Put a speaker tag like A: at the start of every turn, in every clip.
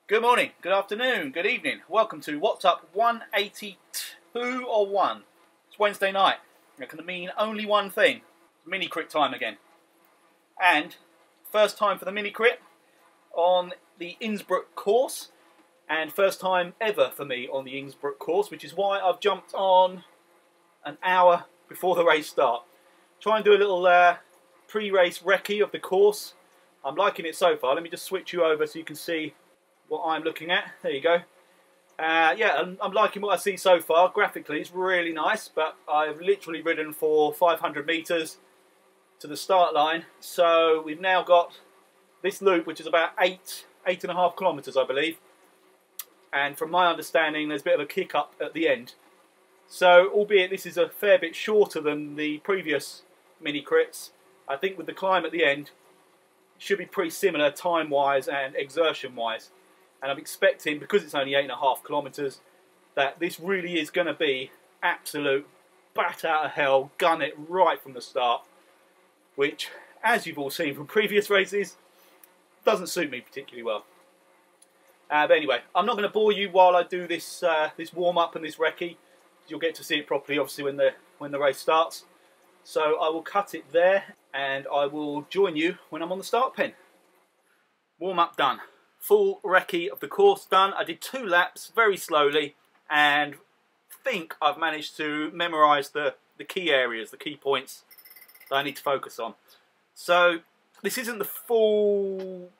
A: Good morning, good afternoon, good evening. Welcome to What's Up 182 or 1. It's Wednesday night. It can mean only one thing. It's mini crit time again. And first time for the mini crit on the Innsbruck course. And first time ever for me on the Innsbruck course, which is why I've jumped on an hour before the race start. Try and do a little pre-race recce of the course. I'm liking it so far. Let me just switch you over so you can see what I'm looking at. There you go. Yeah, I'm liking what I see so far. Graphically, it's really nice, but I've literally ridden for 500 metres to the start line. So we've now got this loop, which is about 8.5 kilometres, I believe. And from my understanding, there's a bit of a kick up at the end. So, albeit this is a fair bit shorter than the previous mini crits, I think with the climb at the end, it should be pretty similar time-wise and exertion-wise. And I'm expecting, because it's only 8.5 kilometres, that this really is going to be absolute bat out of hell, gun it right from the start. Which, as you've all seen from previous races, doesn't suit me particularly well. But anyway, I'm not going to bore you while I do this this warm-up and this recce. You'll get to see it properly, obviously, when the race starts. So I will cut it there, and I will join you when I'm on the start pen. Warm-up done. Full recce of the course done. I did 2 laps very slowly, and think I've managed to memorise the key areas, the key points that I need to focus on. So this isn't the full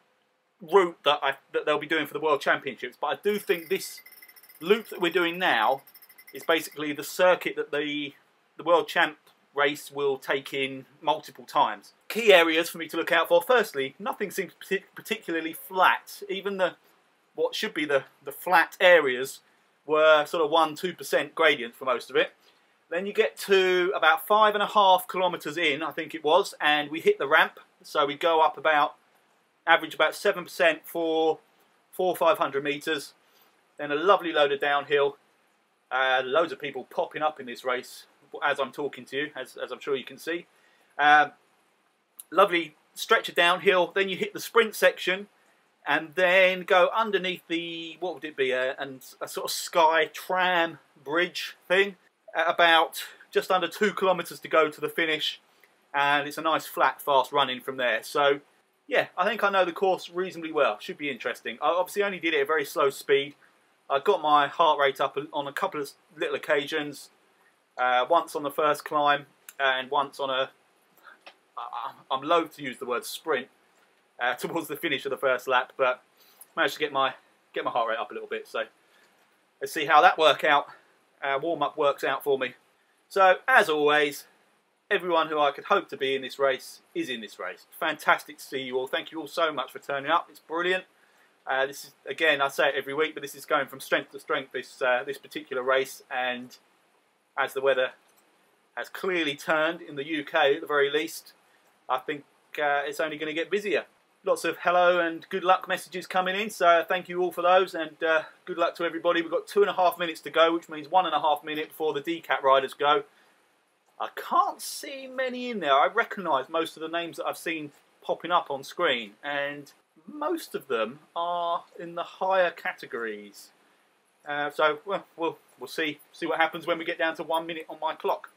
A: route that they'll be doing for the World Championships, but I do think this loop that we're doing now is basically the circuit that the World Champ race will take in multiple times. Key areas for me to look out for. Firstly, nothing seems particularly flat. Even what should be the flat areas were sort of 1-2% gradient for most of it. Then you get to about 5.5 kilometres in, I think it was, and we hit the ramp. So we go up average about 7% for 400-500 metres. Then a lovely load of downhill. Loads of people popping up in this race as I'm talking to you, as I'm sure you can see. Lovely stretch of downhill. Then you hit the sprint section, and then go underneath the, what would it be, a sort of sky tram bridge thing. At about just under 2 kilometres to go to the finish, and it's a nice flat fast run-in from there. So yeah, I think I know the course reasonably well. Should be interesting. I obviously only did it at a very slow speed. I got my heart rate up on a couple of little occasions. Once on the first climb, and once on a, I'm loath to use the word sprint, towards the finish of the first lap, but managed to get my heart rate up a little bit. So let's see how that warm-up works out for me. So as always, everyone who I could hope to be in this race is in this race. Fantastic to see you all. Thank you all so much for turning up. It's brilliant. This is, again, I say it every week, but this is going from strength to strength, this particular race. And as the weather has clearly turned in the UK at the very least, I think it's only going to get busier. Lots of hello and good luck messages coming in, so thank you all for those, and good luck to everybody. We've got 2.5 minutes to go, which means 1.5 minutes before the decat riders go. I can't see many in there. I recognise most of the names that I've seen popping up on screen, and most of them are in the higher categories. So well, we'll see what happens when we get down to 1 minute on my clock.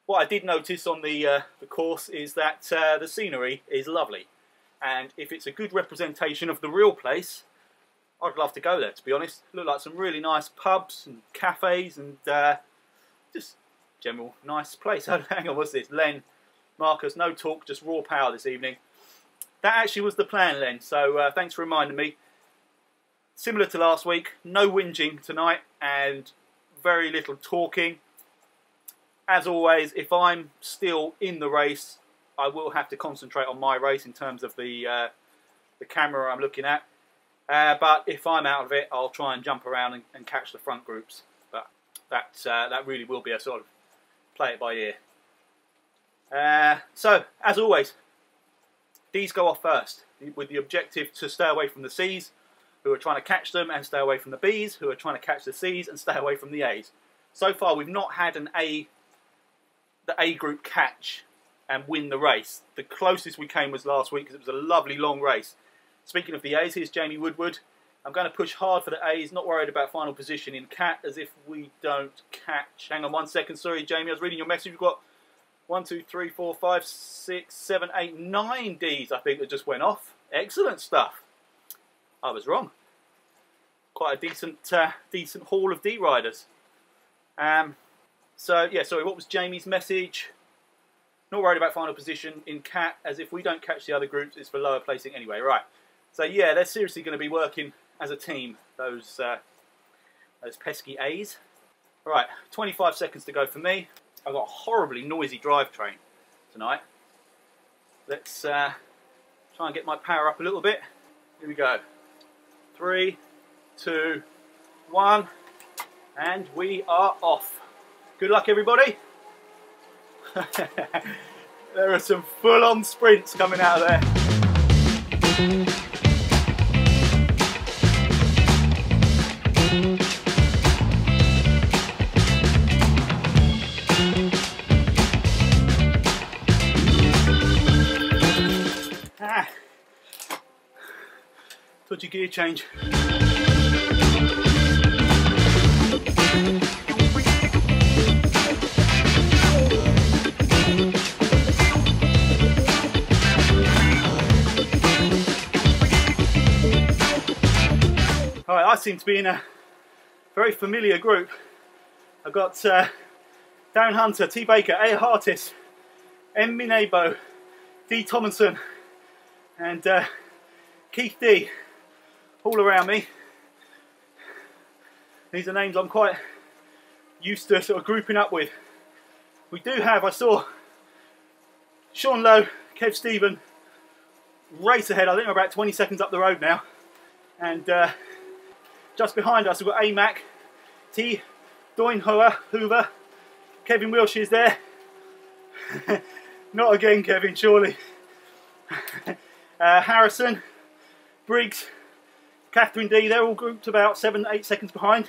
A: What I did notice on the course is that the scenery is lovely, and if it's a good representation of the real place, I'd love to go there, to be honest. Look like some really nice pubs and cafes and just general nice place. Oh, hang on, what's this? Len, Marcus, no talk, just raw power this evening. That actually was the plan, Len, so thanks for reminding me. Similar to last week, no whinging tonight and very little talking. As always, if I'm still in the race, I will have to concentrate on my race in terms of the camera I'm looking at. But if I'm out of it, I'll try and jump around and catch the front groups. But that really will be a sort of play it by ear. So, as always, D's go off first, with the objective to stay away from the C's, who are trying to catch them, and stay away from the B's, who are trying to catch the C's, and stay away from the A's. So far, we've not had the A group catch and win the race. The closest we came was last week, because it was a lovely long race. Speaking of the A's, here's Jamie Woodward. I'm going to push hard for the A's, not worried about final position in cat, as if we don't catch. Hang on 1 second, sorry Jamie, I was reading your message. We've got 1, 2, 3, 4, 5, 6, 7, 8, 9 Ds I think that just went off. Excellent stuff. I was wrong. Quite a decent haul of D riders. So yeah, sorry, what was Jamie's message? Not worried about final position in cat, as if we don't catch the other groups, it's for lower placing anyway. Right. So yeah, they're seriously going to be working as a team, those pesky A's. Right, 25 seconds to go for me. I've got a horribly noisy drivetrain tonight. Let's try and get my power up a little bit. Here we go. 3, 2, 1, and we are off. Good luck, everybody. There are some full-on sprints coming out of there. Touchy gear change. Alright, I seem to be in a very familiar group. I've got Darren Hunter, T Baker, A Hartis, M Minebo, D Tomlinson, and Keith D all around me. These are names I'm quite used to sort of grouping up with. We do have, I saw Sean Lowe, Kev Stephen race ahead. I think we're about 20 seconds up the road now. And just behind us we've got AMAC, T, Doyne Hoover, Kevin Wilshire's there. Not again Kevin, surely. Harrison, Briggs, Catherine D, they're all grouped about 7-8 seconds behind.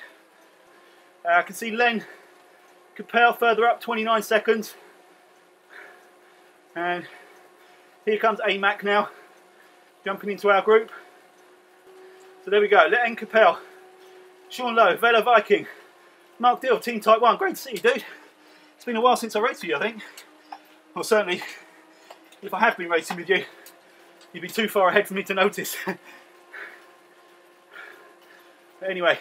A: I can see Len Capel further up, 29 seconds. And here comes AMAC now, jumping into our group. So there we go, Len Capel, Sean Lowe, Velo Viking, Mark Dill, Team Type 1. Great to see you, dude. It's been a while since I raced with you, I think. Well, certainly, if I have been racing with you, you'd be too far ahead for me to notice. But anyway,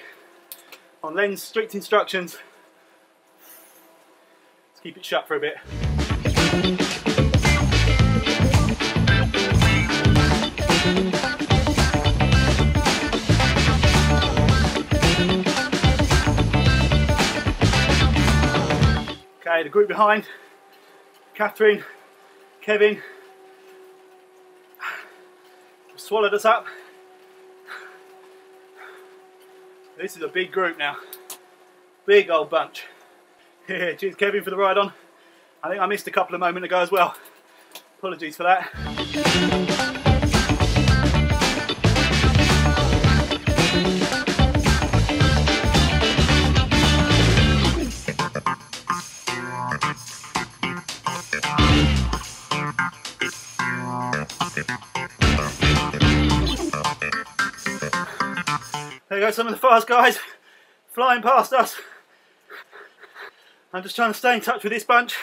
A: on Len's strict instructions, let's keep it shut for a bit. Okay, the group behind, Catherine, Kevin, swallowed us up. This is a big group now. Big old bunch. Yeah, cheers Kevin for the ride on. I think I missed a couple a moment ago as well. Apologies for that. There you go, some of the fast guys flying past us. I'm just trying to stay in touch with this bunch.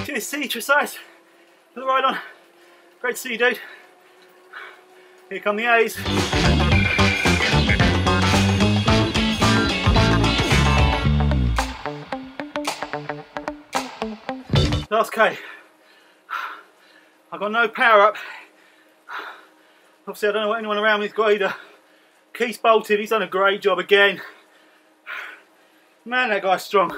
A: Cheers, C, Precise, for the ride on. Great to see you, dude. Here come the A's. Last K. I've got no power up. Obviously I don't know what anyone around me's got either. Keith's bolted, he's done a great job again. Man, that guy's strong.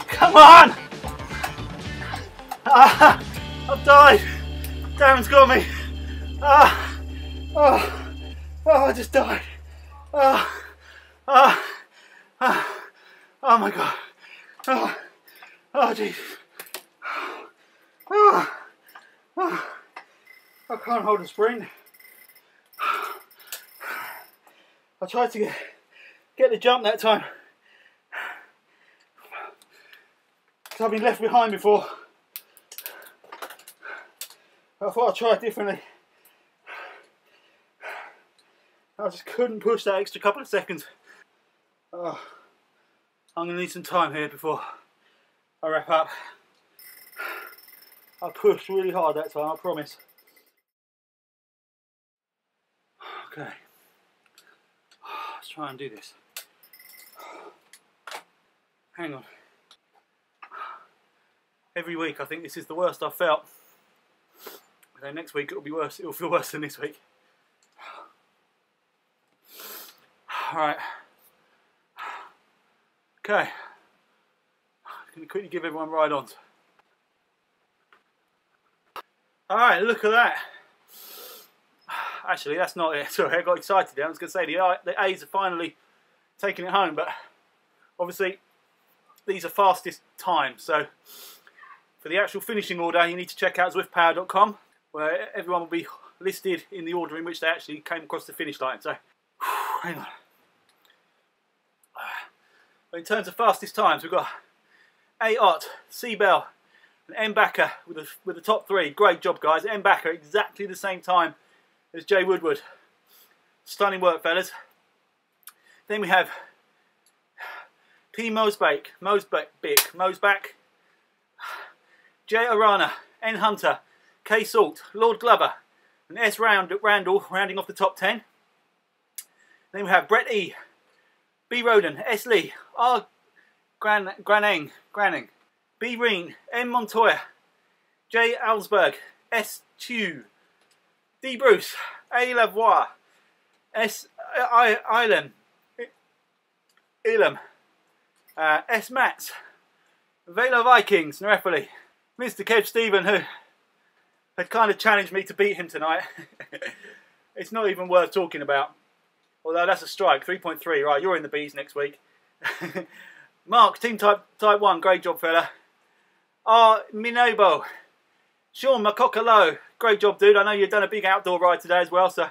A: Come on! I've died. Darren's got me. I just died. Oh my god. Jeez. I can't hold a sprint. I tried to get the jump that time. Because I've been left behind before. I thought I'd try it differently. I just couldn't push that extra couple of seconds. I'm going to need some time here before I wrap up. I pushed really hard that time, I promise. Okay. Let's try and do this. Hang on. Every week I think this is the worst I've felt. Then next week it'll be worse. It'll feel worse than this week. Alright. Okay. I'm going to quickly give everyone ride-ons. Alright, look at that. Actually, that's not it. Sorry, I got excited there. I was going to say the A's are finally taking it home, but obviously these are fastest times. So for the actual finishing order, you need to check out zwiftpower.com, where everyone will be listed in the order in which they actually came across the finish line. So, hang on. In terms of fastest times, we've got A. Ott, C. Bell, and M. Backer with the top three. Great job, guys. M. Backer exactly the same time as Jay Woodward. Stunning work, fellas. Then we have P. Mosback, J. Arana, N. Hunter, K. Salt, Lord Glover, and S. Randall rounding off the top 10. Then we have Brett E., B. Roden, S. Lee, R. Granning, B. Reen, M. Montoya, J. Alsberg, S. Chew, D. Bruce, A. Lavoie, S. Elam, S. Mats, Velo Vikings, Nerefoli, Mr. Kev Stephen, who had kind of challenged me to beat him tonight. It's not even worth talking about. Although that's a strike, 3.3. Right, you're in the B's next week. Mark, Team Type 1, great job, fella. R. Minobo, Sean Makokalo, great job, dude. I know you've done a big outdoor ride today as well, so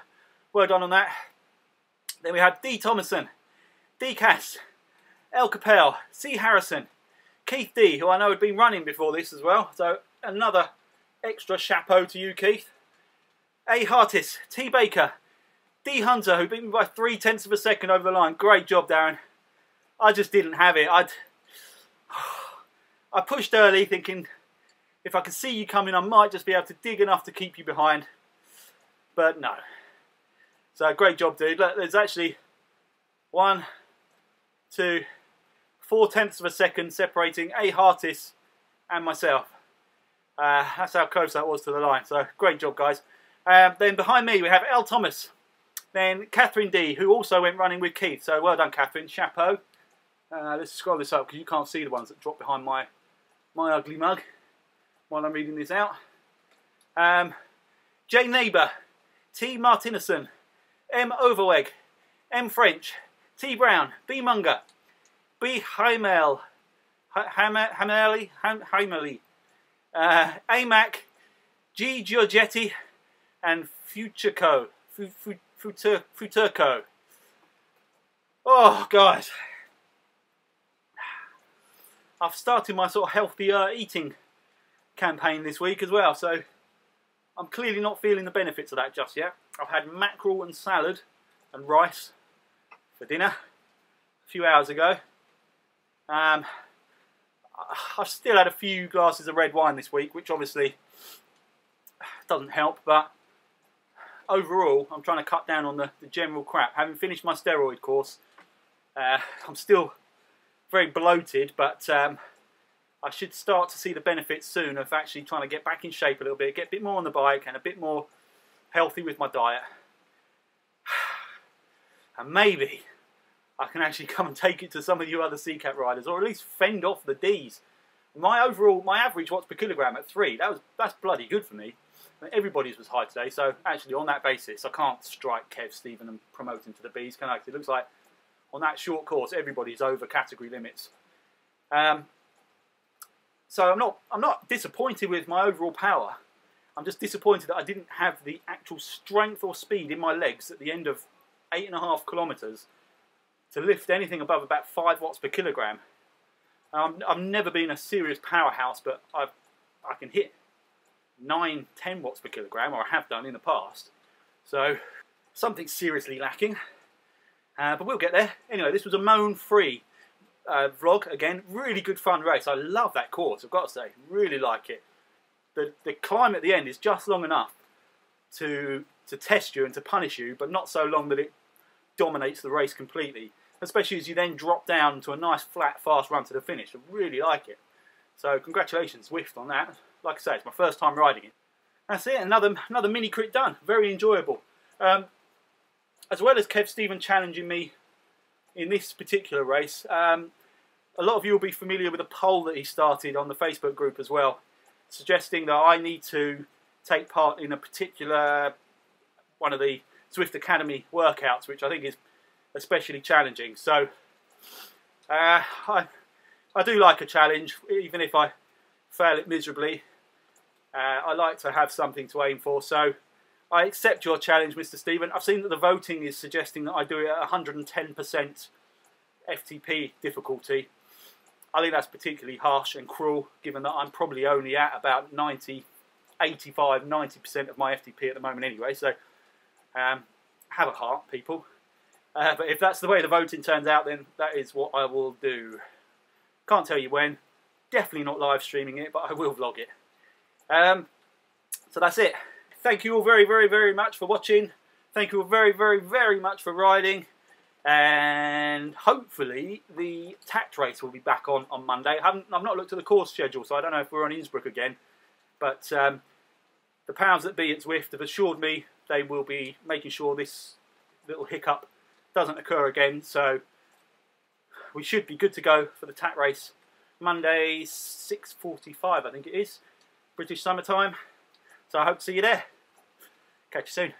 A: well done on that. Then we have D. Thomason, D. Cass, L. Capel, C. Harrison, Keith D., who I know had been running before this as well, so another extra chapeau to you, Keith. A. Hartis, T. Baker, D. Hunter, who beat me by 0.3 of a second over the line. Great job, Darren. I just didn't have it. I pushed early thinking if I could see you coming, I might just be able to dig enough to keep you behind. But no. So great job, dude. Look, there's actually 1, 2, 0.4 of a second separating A. Hartis and myself. That's how close that was to the line. So great job, guys. Then behind me we have L. Thomas. Then Catherine D., who also went running with Keith. So well done, Catherine. Chapeau. Let's scroll this up because you can't see the ones that drop behind my ugly mug while I'm reading this out. J. Neighbour, T. Martinison, M. Overweg, M. French, T. Brown, B. Munger, B. Hameli, A. Mac, G. Giorgetti, and Futurco. Oh, guys. I've started my sort of healthier eating campaign this week as well, so I'm clearly not feeling the benefits of that just yet. I've had mackerel and salad and rice for dinner a few hours ago. I've still had a few glasses of red wine this week, which obviously doesn't help, but overall I'm trying to cut down on the general crap. Having finished my steroid course, I'm still very bloated, but I should start to see the benefits soon of actually trying to get back in shape a little bit, get a bit more on the bike and a bit more healthy with my diet. And maybe I can actually come and take it to some of you other CCAT riders, or at least fend off the Ds. My average watts per kilogram at 3, that's bloody good for me. Everybody's was high today, so actually on that basis, I can't strike Kev, Stephen and promote him to the Bs, can I? It looks like on that short course, everybody's over category limits. So I'm not disappointed with my overall power. I'm just disappointed that I didn't have the actual strength or speed in my legs at the end of 8.5 kilometres to lift anything above about 5 watts per kilogram. I've never been a serious powerhouse, but I can hit 9, 10 watts per kilogram, or I have done in the past. So something's seriously lacking, but we'll get there. Anyway, this was a moan-free vlog. Again, really good fun race. I love that course, I've got to say. Really like it. The climb at the end is just long enough to test you and to punish you, but not so long that it dominates the race completely. Especially as you then drop down to a nice flat fast run to the finish. I really like it. So congratulations Zwift on that. Like I say, it's my first time riding it. That's it, another mini crit done. Very enjoyable. As well as Kev Stephen challenging me in this particular race, a lot of you will be familiar with a poll that he started on the Facebook group as well, suggesting that I need to take part in a particular one of the Zwift Academy workouts, which I think is especially challenging. So I do like a challenge, even if I fail it miserably. I like to have something to aim for, so I accept your challenge, Mr. Stephen. I've seen that the voting is suggesting that I do it at 110% FTP difficulty. I think that's particularly harsh and cruel, given that I'm probably only at about 85–90% of my FTP at the moment anyway, so have a heart, people. But if that's the way the voting turns out, then that is what I will do. Can't tell you when. Definitely not live streaming it, but I will vlog it. So that's it. Thank you all very, very, very much for watching. Thank you all very, very, very much for riding. And hopefully the tact race will be back on Monday. I've not looked at the course schedule, so I don't know if we're on Innsbruck again. But the powers that be at Zwift have assured me they will be making sure this little hiccup doesn't occur again, so we should be good to go for the tact race Monday 6:45, I think it is, British summertime. So I hope to see you there. Catch you soon.